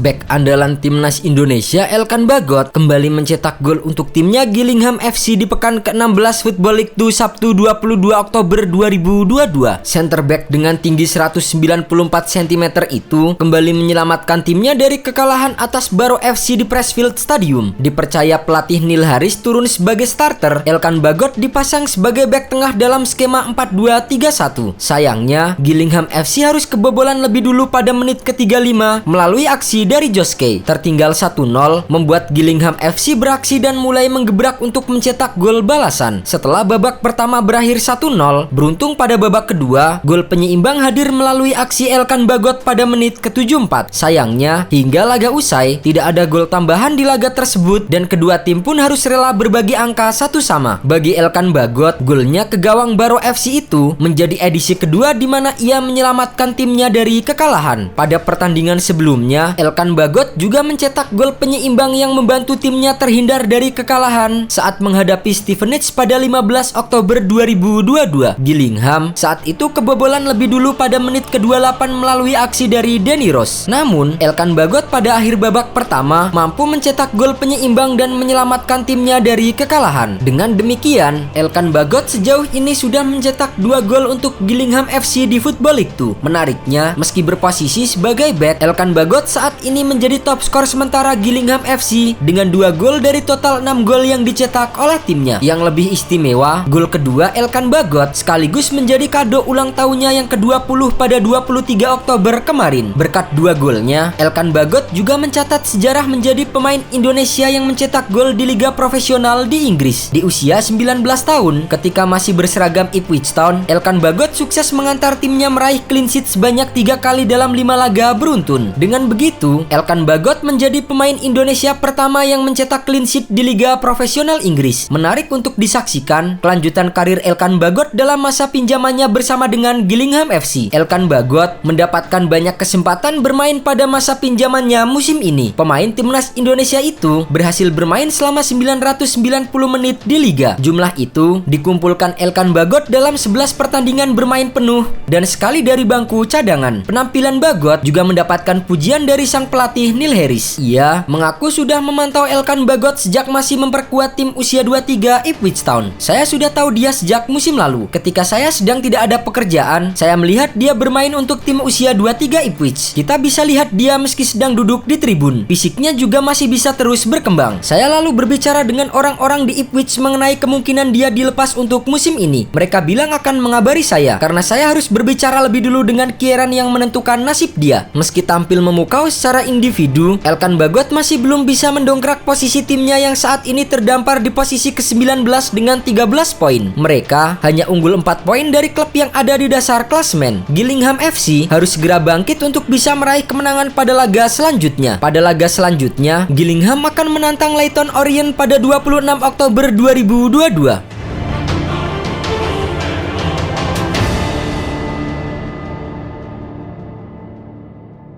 Bek andalan timnas Indonesia Elkan Bagot kembali mencetak gol untuk timnya Gillingham FC di pekan ke-16 Football League 2 Sabtu 22 Oktober 2022. Center back dengan tinggi 194 cm itu kembali menyelamatkan timnya dari kekalahan atas Barrow FC di Pressfield Stadium. Dipercaya pelatih Neil Harris turun sebagai starter, Elkan Bagot dipasang sebagai bek tengah dalam skema 4-2-3-1. Sayangnya, Gillingham FC harus kebobolan lebih dulu pada menit ke-35 melalui aksi dari Joske. Tertinggal 1-0 membuat Gillingham FC beraksi dan mulai menggebrak untuk mencetak gol balasan. Setelah babak pertama berakhir 1-0, beruntung pada babak kedua, gol penyeimbang hadir melalui aksi Elkan Bagot pada menit ke-74. Sayangnya, hingga laga usai, tidak ada gol tambahan di laga tersebut dan kedua tim pun harus rela berbagi angka 1-1. Bagi Elkan Bagot, golnya ke gawang Barrow FC itu menjadi edisi kedua di mana ia menyelamatkan timnya dari kekalahan. Pada pertandingan sebelumnya, Elkan Bagot juga mencetak gol penyeimbang yang membantu timnya terhindar dari kekalahan saat menghadapi Stevenage pada 15 Oktober 2022. Gillingham saat itu kebobolan lebih dulu pada menit ke-28 melalui aksi dari Danny Rose. Namun, Elkan Bagot pada akhir babak pertama mampu mencetak gol penyeimbang dan menyelamatkan timnya dari kekalahan. Dengan demikian, Elkan Bagot sejauh ini sudah mencetak 2 gol untuk Gillingham FC di Football League 2. Menariknya, meski berposisi sebagai bek, Elkan Bagot saat ini menjadi top skor sementara Gillingham FC dengan 2 gol dari total 6 gol yang dicetak oleh timnya. Yang lebih istimewa, gol kedua Elkan Bagot sekaligus menjadi kado ulang tahunnya yang ke-20 pada 23 Oktober kemarin. Berkat 2 golnya, Elkan Bagot juga mencatat sejarah menjadi pemain Indonesia yang mencetak gol di liga profesional di Inggris. Di usia 19 tahun, ketika masih berseragam Ipswich Town, Elkan Bagot sukses mengantar timnya meraih clean sheet sebanyak 3 kali dalam 5 laga beruntun. Dengan begitu, Elkan Bagot menjadi pemain Indonesia pertama yang mencetak clean sheet di liga profesional Inggris. Menarik untuk disaksikan kelanjutan karir Elkan Bagot dalam masa pinjamannya bersama dengan Gillingham FC. Elkan Bagot mendapatkan banyak kesempatan bermain pada masa pinjamannya musim ini. Pemain timnas Indonesia itu berhasil bermain selama 990 menit di liga. Jumlah itu dikumpulkan Elkan Bagot dalam 11 pertandingan bermain penuh dan sekali dari bangku cadangan. Penampilan Bagot juga mendapatkan pujian dari sang pelatih Neil Harris. Ia mengaku sudah memantau Elkan Bagot sejak masih memperkuat tim usia 23 Ipswich Town. Saya sudah tahu dia sejak musim lalu. Ketika saya sedang tidak ada pekerjaan, saya melihat dia bermain untuk tim usia 23 Ipswich. Kita bisa lihat dia meski sedang duduk di tribun. Fisiknya juga masih bisa terus berkembang. Saya lalu berbicara dengan orang-orang di Ipswich mengenai kemungkinan dia dilepas untuk musim ini. Mereka bilang akan mengabari saya karena saya harus berbicara lebih dulu dengan Kieran yang menentukan nasib dia. Meski tampil memukau secara individu, Elkan Bagot masih belum bisa mendongkrak posisi timnya yang saat ini terdampar di posisi ke-19 dengan 13 poin. Mereka hanya unggul 4 poin dari klub yang ada di dasar klasemen. Gillingham FC harus segera bangkit untuk bisa meraih kemenangan pada laga selanjutnya. Pada laga selanjutnya, Gillingham akan menantang Leyton Orient pada 26 Oktober 2022.